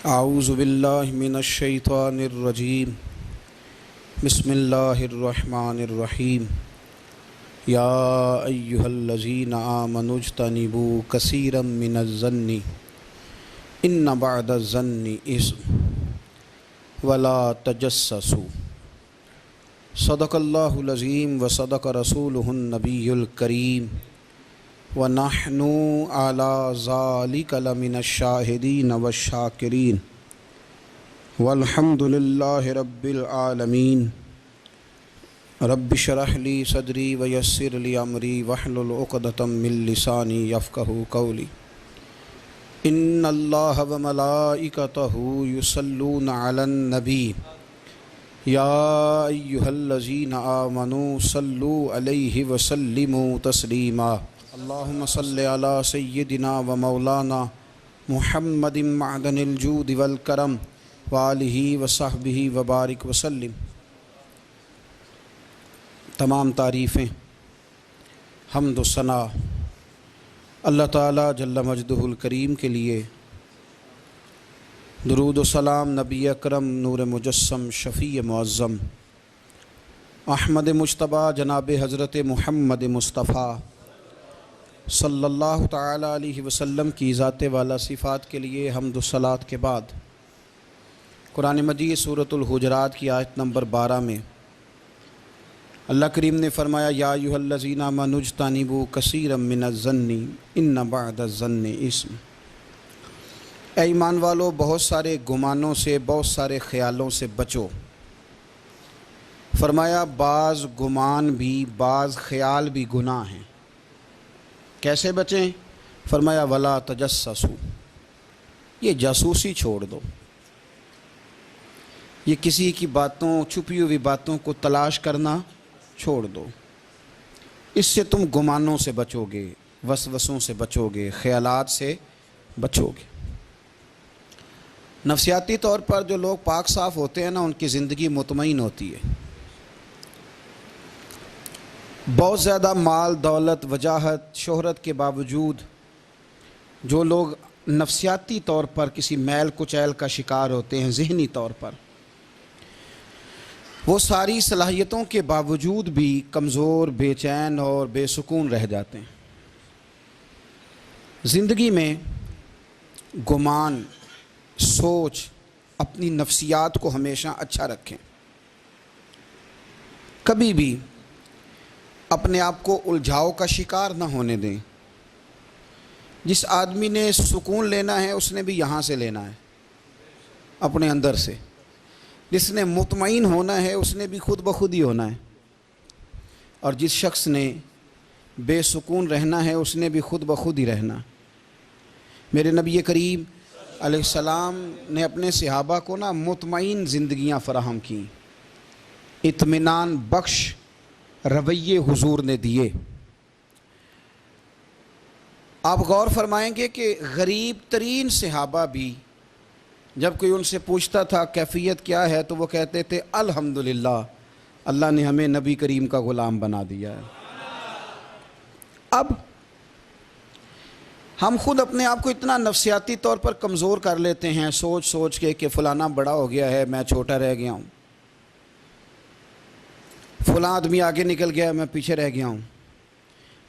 اعوذ باللہ من الشیطان الرجیم بسم اللہ الرحمن الرحیم یا ایہا الذین آمنوا اجتنبوا کثیرا من الظن ان بعد الظن اثم ولا تجسسوا صدق اللہ العظیم وصدق رسولہ النبی الکریم وَنَحْنُ عَلَى ذَلِكَ لَمِنَ الشَّاهِدِينَ وَالشَّاكِرِينَ وَالْحَمْدُ لِلَّهِ رَبِّ الْعَالَمِينَ رَبِّ اشْرَحْ لِي صَدْرِي وَيَسِّرْ لِي أَمْرِي وَاحْلُلْ عُقْدَةً مِّن لِّسَانِي يَفْقَهُوا قَوْلِي إِنَّ اللَّهَ وَمَلَائِكَتَهُ يُصَلُّونَ عَلَى النَّبِيِّ يَا أَيُّهَا الَّذِينَ آمَنُوا صَلُّوا عَلَيْهِ وَسَلِّمُوا تَسْلِيمًا اللہم صلی علی سیدنا و مولانا محمد معدن الجود والکرم وآلہ وصحبہ وبارک وسلم۔ تمام تعریفیں، حمد و ثنا اللہ تعالیٰ جل مجدہ الکریم کے لیے، درود و سلام نبی اکرم نور مجسم شفیع معظم احمد مجتبیٰ جناب حضرت محمد مصطفیٰ صلی اللہ تعالیٰ علیہ وسلم کی ذات والا صفات کے لیے حمد و صلات کے بعد قرآن مجید سورۃ الحجرات کی آیت نمبر 12 میں اللہ کریم نے فرمایا یا ایھا الذین آمنوا اجتنبوا کثیرا من الظن ان بعد الظن اثم۔ اے ایمان والو، بہت سارے گمانوں سے، بہت سارے خیالوں سے بچو۔ فرمایا بعض گمان بھی، بعض خیال بھی گناہ ہیں۔ کیسے بچیں؟ فرمایا ولا تجسسوا، یہ جاسوسی چھوڑ دو، یہ کسی کی باتوں، چھپی ہوئی باتوں کو تلاش کرنا چھوڑ دو۔ اس سے تم گمانوں سے بچو گے، وسوسوں سے بچو گے، خیالات سے بچو گے۔ نفسیاتی طور پر جو لوگ پاک صاف ہوتے ہیں نا، ان کی زندگی مطمئن ہوتی ہے۔ بہت زیادہ مال، دولت، وجاہت، شہرت کے باوجود جو لوگ نفسیاتی طور پر کسی میل کچیل کا شکار ہوتے ہیں، ذہنی طور پر، وہ ساری صلاحیتوں کے باوجود بھی کمزور، بے چین اور بے سکون رہ جاتے ہیں۔ زندگی میں گمان، سوچ، اپنی نفسیات کو ہمیشہ اچھا رکھیں۔ کبھی بھی اپنے آپ کو الجھاؤ کا شکار نہ ہونے دیں۔ جس آدمی نے سکون لینا ہے اس نے بھی یہاں سے لینا ہے، اپنے اندر سے۔ جس نے مطمئن ہونا ہے اس نے بھی خود بخود ہی ہونا ہے، اور جس شخص نے بے سکون رہنا ہے اس نے بھی خود بخود ہی رہنا۔ میرے نبی کریم علیہ السلام نے اپنے صحابہ کو مطمئن زندگیاں فراہم کیں، اطمینان بخش رویے حضور نے دیے۔ آپ غور فرمائیں گے کہ غریب ترین صحابہ بھی جب کوئی ان سے پوچھتا تھا کیفیت کیا ہے تو وہ کہتے تھے الحمدللہ، اللہ نے ہمیں نبی کریم کا غلام بنا دیا ہے۔ اب ہم خود اپنے آپ کو اتنا نفسیاتی طور پر کمزور کر لیتے ہیں، سوچ سوچ کے کہ فلانا بڑا ہو گیا ہے، میں چھوٹا رہ گیا ہوں، فلاں آدمی آگے نکل گیا، میں پیچھے رہ گیا ہوں۔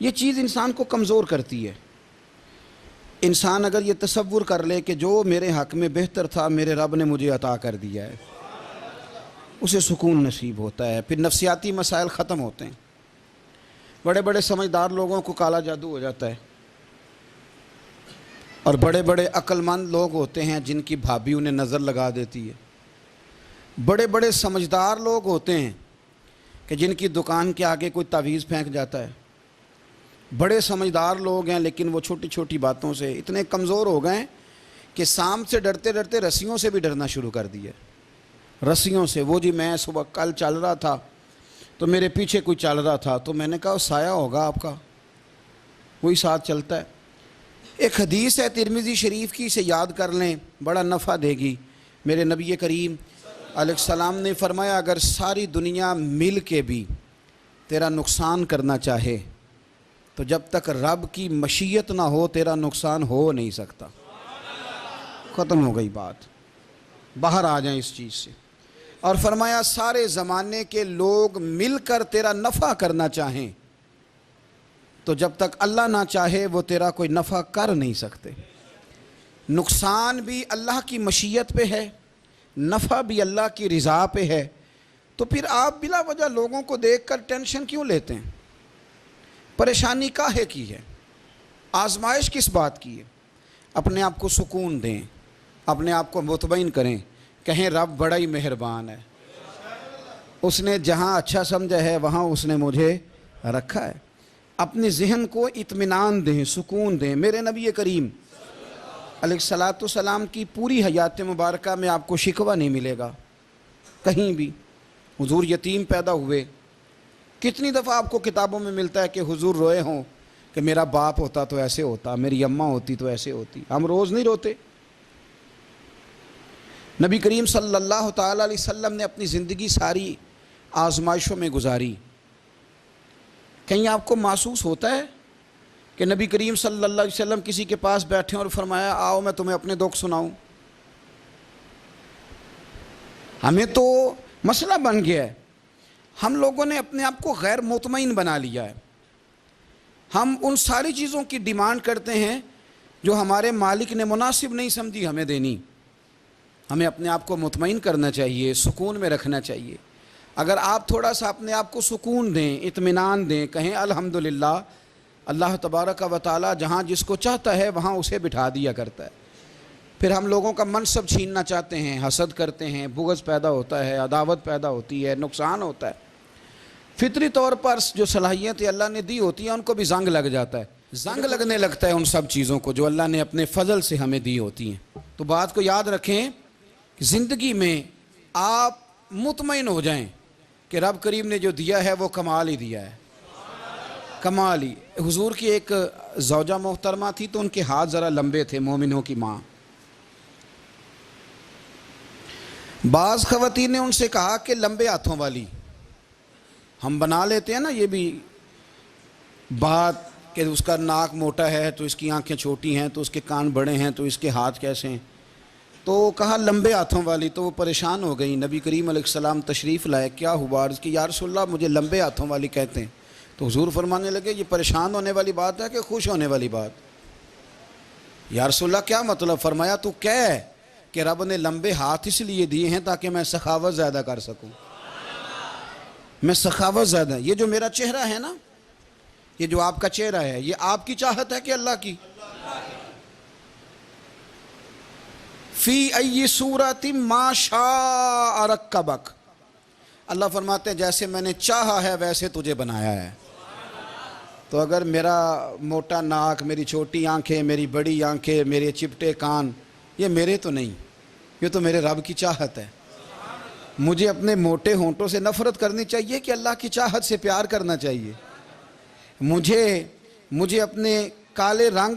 یہ چیز انسان کو کمزور کرتی ہے۔ انسان اگر یہ تصور کر لے کہ جو میرے حق میں بہتر تھا میرے رب نے مجھے عطا کر دیا ہے، اسے سکون نصیب ہوتا ہے، پھر نفسیاتی مسائل ختم ہوتے ہیں۔ بڑے بڑے سمجھدار لوگوں کو کالا جادو ہو جاتا ہے، اور بڑے بڑے عقل مند لوگ ہوتے ہیں جن کی بھابھی انہیں نظر لگا دیتی ہے۔ بڑے بڑے سمجھدار لوگ ہوتے ہیں کہ جن کی دکان کے آگے کوئی تعویذ پھینک جاتا ہے۔ بڑے سمجھدار لوگ ہیں لیکن وہ چھوٹی چھوٹی باتوں سے اتنے کمزور ہو گئے کہ سانپ سے ڈرتے ڈرتے رسیوں سے بھی ڈرنا شروع کر دیا۔ رسیوں سے، وہ جی میں صبح کل چل رہا تھا تو میرے پیچھے کوئی چل رہا تھا تو میں نے کہا سایہ ہوگا آپ کا، وہی ساتھ چلتا ہے۔ ایک حدیث ہے ترمذی شریف کی، اسے یاد کر لیں، بڑا نفع دے گی۔ میرے نبی کریم علیہ السلام نے فرمایا اگر ساری دنیا مل کے بھی تیرا نقصان کرنا چاہے تو جب تک رب کی مشیت نہ ہو تیرا نقصان ہو نہیں سکتا۔ ختم ہو گئی بات۔ باہر آ جائیں اس چیز سے. اور فرمایا سارے زمانے کے لوگ مل کر تیرا نفع کرنا چاہیں تو جب تک اللہ نہ چاہے وہ تیرا کوئی نفع کر نہیں سکتے. نقصان بھی اللہ کی مشیت پہ ہے، نفع بھی اللہ کی رضا پہ ہے. تو پھر آپ بلا وجہ لوگوں کو دیکھ کر ٹینشن کیوں لیتے ہیں؟ پریشانی کاہے کی ہے؟ آزمائش کس بات کی ہے؟ اپنے آپ کو سکون دیں، اپنے آپ کو مطمئن کریں، کہیں رب بڑا ہی مہربان ہے، اس نے جہاں اچھا سمجھا ہے وہاں اس نے مجھے رکھا ہے. اپنے ذہن کو اطمینان دیں، سکون دیں. میرے نبی کریم علیہ الصلاۃ والسلام کی پوری حیات مبارکہ میں آپ کو شکوہ نہیں ملے گا کہیں بھی. حضور یتیم پیدا ہوئے، کتنی دفعہ آپ کو کتابوں میں ملتا ہے کہ حضور روئے ہوں کہ میرا باپ ہوتا تو ایسے ہوتا، میری اماں ہوتی تو ایسے ہوتی. ہم روز نہیں روتے. نبی کریم صلی اللہ تعالیٰ علیہ وسلم نے اپنی زندگی ساری آزمائشوں میں گزاری. کہیں آپ کو محسوس ہوتا ہے کہ نبی کریم صلی اللہ علیہ وسلم کسی کے پاس بیٹھے اور فرمایا آؤ میں تمہیں اپنے دکھ سناؤں؟ ہمیں تو مسئلہ بن گیا ہے، ہم لوگوں نے اپنے آپ کو غیر مطمئن بنا لیا ہے. ہم ان ساری چیزوں کی ڈیمانڈ کرتے ہیں جو ہمارے مالک نے مناسب نہیں سمجھی ہمیں دینی. ہمیں اپنے آپ کو مطمئن کرنا چاہیے، سکون میں رکھنا چاہیے. اگر آپ تھوڑا سا اپنے آپ کو سکون دیں، اطمینان دیں، کہیں الحمدللہ، اللہ تبارک و تعالی جہاں جس کو چاہتا ہے وہاں اسے بٹھا دیا کرتا ہے. پھر ہم لوگوں کا منصب چھیننا چاہتے ہیں، حسد کرتے ہیں، بغض پیدا ہوتا ہے، عداوت پیدا ہوتی ہے، نقصان ہوتا ہے. فطری طور پر جو صلاحیتیں اللہ نے دی ہوتی ہیں ان کو بھی زنگ لگ جاتا ہے، زنگ لگنے لگتا ہے ان سب چیزوں کو جو اللہ نے اپنے فضل سے ہمیں دی ہوتی ہیں. تو بات کو یاد رکھیں کہ زندگی میں آپ مطمئن ہو جائیں کہ رب کریم نے جو دیا ہے وہ کمال ہی دیا ہے، کمال ہی. حضور کی ایک زوجہ محترمہ تھی تو ان کے ہاتھ ذرا لمبے تھے، مومنوں کی ماں. بعض خواتین نے ان سے کہا کہ لمبے ہاتھوں والی، ہم بنا لیتے ہیں نا یہ بھی بات کہ اس کا ناک موٹا ہے تو اس کی آنکھیں چھوٹی ہیں تو اس کے کان بڑے ہیں تو اس کے ہاتھ کیسے ہیں. تو کہا لمبے ہاتھوں والی. تو وہ پریشان ہو گئی. نبی کریم علیہ السلام تشریف لائے. کیا ہوا؟ عرض کی یا رسول اللہ مجھے لمبے ہاتھوں والی کہتے ہیں. تو حضور فرمانے لگے یہ پریشان ہونے والی بات ہے کہ خوش ہونے والی بات؟ یا رسول اللہ کیا مطلب؟ فرمایا تو کہہ کہ رب نے لمبے ہاتھ اس لیے دیے ہیں تاکہ میں سخاوت زیادہ کر سکوں. میں سخاوت زیادہ، یہ جو میرا چہرہ ہے نا، یہ جو آپ کا چہرہ ہے، یہ آپ کی چاہت ہے کہ اللہ کی؟ فی ای صورت ما شاء رکبک. اللہ فرماتے ہیں جیسے میں نے چاہا ہے ویسے تجھے بنایا ہے. تو اگر میرا موٹا ناک، میری چھوٹی آنکھیں، میری بڑی آنکھیں، میرے چپٹے کان، یہ میرے تو نہیں، یہ تو میرے رب کی چاہت ہے. مجھے اپنے موٹے ہونٹوں سے نفرت کرنی چاہیے کہ اللہ کی چاہت سے پیار کرنا چاہیے؟ مجھے اپنے کالے رنگ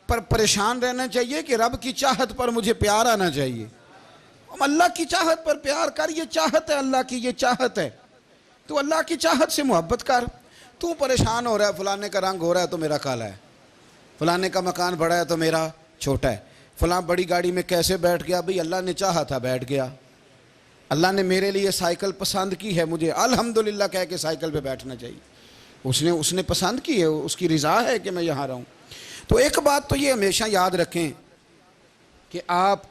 پر پریشان رہنا چاہیے کہ رب کی چاہت پر مجھے پیار آنا چاہیے؟ اللہ کی چاہت پر پیار کر، یہ چاہت ہے اللہ کی، یہ چاہت ہے. تو اللہ کی چاہت سے محبت کر. تو پریشان ہو رہا ہے فلانے کا رنگ ہو رہا ہے تو میرا کالا ہے، فلانے کا مکان بڑا ہے تو میرا چھوٹا ہے، فلاں بڑی گاڑی میں کیسے بیٹھ گیا؟ بھئی اللہ نے چاہا تھا بیٹھ گیا. اللہ نے میرے لیے سائیکل پسند کی ہے، مجھے الحمدللہ کہہ کے سائیکل پہ بیٹھنا چاہیے. اس نے پسند کی ہے، اس کی رضا ہے کہ میں یہاں رہوں. تو ایک بات تو یہ ہمیشہ یاد رکھیں کہ آپ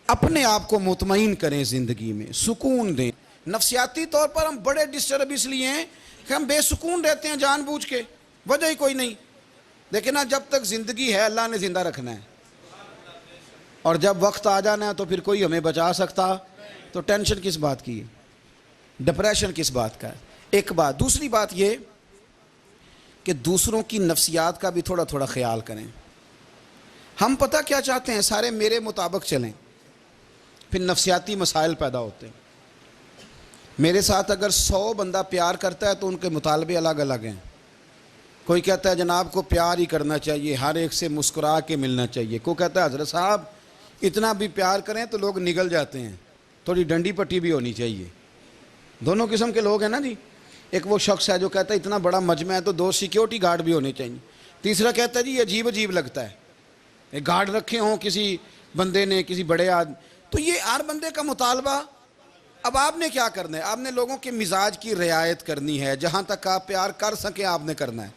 اپنے آپ کو مطمئن کریں، زندگی میں سکون دیں. نفسیاتی طور پر ہم بڑے ڈسٹرب اس لیے ہیں کہ ہم بے سکون رہتے ہیں جان بوجھ کے، وجہ ہی کوئی نہیں. لیکن جب تک زندگی ہے اللہ نے زندہ رکھنا ہے، اور جب وقت آ جانا ہے تو پھر کوئی ہمیں بچا سکتا. تو ٹینشن کس بات کی ہے؟ ڈپریشن کس بات کا ہے؟ ایک بات. دوسری بات یہ کہ دوسروں کی نفسیات کا بھی تھوڑا تھوڑا خیال کریں. ہم پتہ کیا چاہتے ہیں؟ سارے میرے مطابق چلیں، پھر نفسیاتی مسائل پیدا ہوتے ہیں. میرے ساتھ اگر 100 بندہ پیار کرتا ہے تو ان کے مطالبے الگ الگ ہیں. کوئی کہتا ہے جناب کو پیار ہی کرنا چاہیے، ہر ایک سے مسکرا کے ملنا چاہیے. کوئی کہتا ہے حضرت صاحب اتنا بھی پیار کریں تو لوگ نگل جاتے ہیں، تھوڑی ڈنڈی پٹی بھی ہونی چاہیے. دونوں قسم کے لوگ ہیں نا جی. ایک وہ شخص ہے جو کہتا ہے اتنا بڑا مجمع ہے تو 2 سیکیورٹی گارڈ بھی ہونے چاہیے. تیسرا کہتا ہے جی یہ عجیب عجیب لگتا ہے، گارڈ رکھے ہوں کسی بندے نے، کسی بڑے تو یہ ہر بندے کا مطالبہ. اب آپ نے کیا کرنا ہے؟ آپ نے لوگوں کے مزاج کی رعایت کرنی ہے. جہاں تک آپ پیار کر سکیں آپ نے کرنا ہے.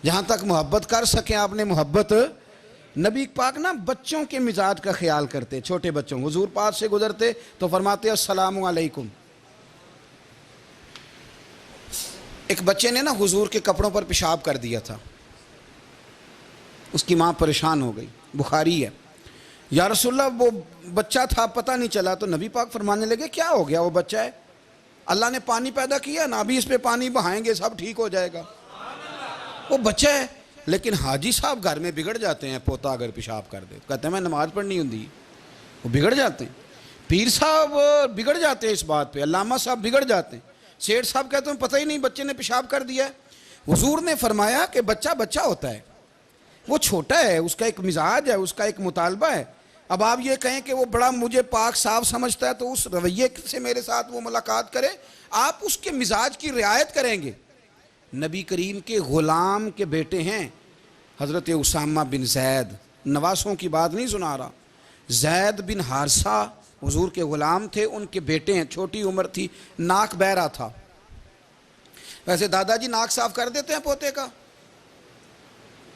جہاں تک محبت کر سکیں آپ نے محبت. نبی پاک نا بچوں کے مزاج کا خیال کرتے, چھوٹے بچوں. حضور پاک سے گزرتے تو فرماتے السلام علیکم. ایک بچے نے نا حضور کے کپڑوں پر پیشاب کر دیا تھا. اس کی ماں پریشان ہو گئی. بخاری ہے. یا رسول اللہ وہ بچہ تھا پتہ نہیں چلا. تو نبی پاک فرمانے لگے کیا ہو گیا, وہ بچہ ہے, اللہ نے پانی پیدا کیا نا, ابھی اس پہ پانی بہائیں گے سب ٹھیک ہو جائے گا. وہ بچہ ہے. لیکن حاجی صاحب گھر میں بگڑ جاتے ہیں. پوتا اگر پیشاب کر دے کہتے ہیں میں نماز پڑھنی ہوں, وہ بگڑ جاتے ہیں. پیر صاحب بگڑ جاتے ہیں اس بات پہ. علامہ صاحب بگڑ جاتے ہیں. سیٹھ صاحب کہتے ہیں پتہ ہی نہیں بچے نے پیشاب کر دیا ہے. حضور نے فرمایا کہ بچہ بچہ ہوتا ہے, وہ چھوٹا ہے, اس کا ایک مزاج ہے, اس کا ایک مطالبہ ہے. اب آپ یہ کہیں کہ وہ بڑا مجھے پاک صاف سمجھتا ہے تو اس رویے سے میرے ساتھ وہ ملاقات کرے. آپ اس کے مزاج کی رعایت کریں گے. نبی کریم کے غلام کے بیٹے ہیں حضرت اسامہ بن زید. نواسوں کی بات نہیں سنا رہا. زید بن حارثہ حضور کے غلام تھے, ان کے بیٹے ہیں. چھوٹی عمر تھی, ناک بہ رہا تھا. ویسے دادا جی ناک صاف کر دیتے ہیں پوتے کا.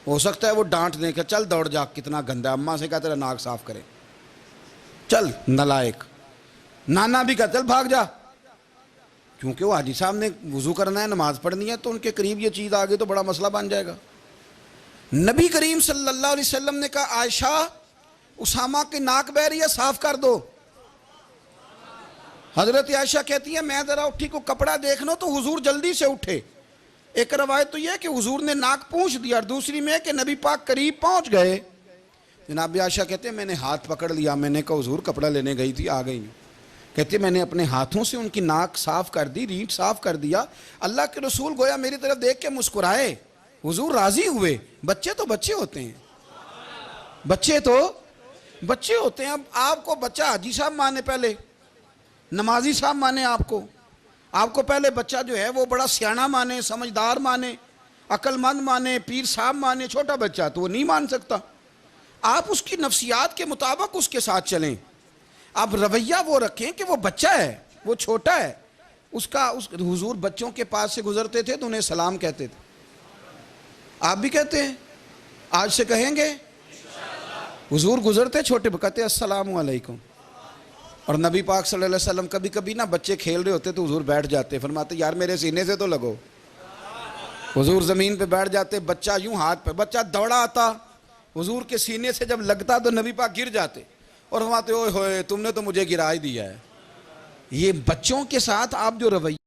ہو سکتا ہے وہ ڈانٹ دیں کہ چل دوڑ جا کتنا گندا, اماں سے کہا تیرا ناک صاف کرے, چل نالائق. نانا بھی کہا چل بھاگ جا. کیونکہ وہ حاجی صاحب نے وضو کرنا ہے, نماز پڑھنی ہے, تو ان کے قریب یہ چیز آ گئی تو بڑا مسئلہ بن جائے گا. نبی کریم صلی اللہ علیہ وسلم نے کہا عائشہ اسامہ کی ناک بہ رہی ہے صاف کر دو. حضرت عائشہ کہتی ہے میں ذرا اٹھی کو کپڑا دیکھنا تو حضور جلدی سے اٹھے. ایک روایت تو یہ ہے کہ حضور نے ناک پونچھ دیا, اور دوسری میں کہ نبی پاک قریب پہنچ گئے. جناب عائشہ کہتے ہیں میں نے ہاتھ پکڑ لیا. میں نے کہا حضور کپڑا لینے گئی تھی آ گئی. کہتے میں نے اپنے ہاتھوں سے ان کی ناک صاف کر دی, ریٹ صاف کر دیا. اللہ کے رسول گویا میری طرف دیکھ کے مسکرائے. حضور راضی ہوئے. بچے تو بچے ہوتے ہیں, بچے تو بچے ہوتے ہیں. اب آپ کو بچہ حاجی صاحب مانے, پہلے نمازی صاحب مانے, آپ کو پہلے بچہ جو ہے وہ بڑا سیاںہ مانے, سمجھدار مانے, عقل مند مانے, پیر صاحب مانے. چھوٹا بچہ تو وہ نہیں مان سکتا. آپ اس کی نفسیات کے مطابق اس کے ساتھ چلیں. آپ رویہ وہ رکھیں کہ وہ بچہ ہے, وہ چھوٹا ہے. حضور بچوں کے پاس سے گزرتے تھے تو انہیں سلام کہتے تھے. آپ بھی کہتے ہیں, آج سے کہیں گے. حضور گزرتے چھوٹے کہتے السلام علیکم. اور نبی پاک صلی اللہ علیہ وسلم کبھی کبھی نا بچے کھیل رہے ہوتے تو حضور بیٹھ جاتے, فرماتے یار میرے سینے سے تو لگو. حضور زمین پہ بیٹھ جاتے, بچہ یوں ہاتھ پہ, بچہ دوڑا آتا, حضور کے سینے سے جب لگتا تو نبی پاک گر جاتے اور فرماتے اوئے ہوئے تم نے تو مجھے گرا ہی دیا ہے. یہ بچوں کے ساتھ آپ جو رویہ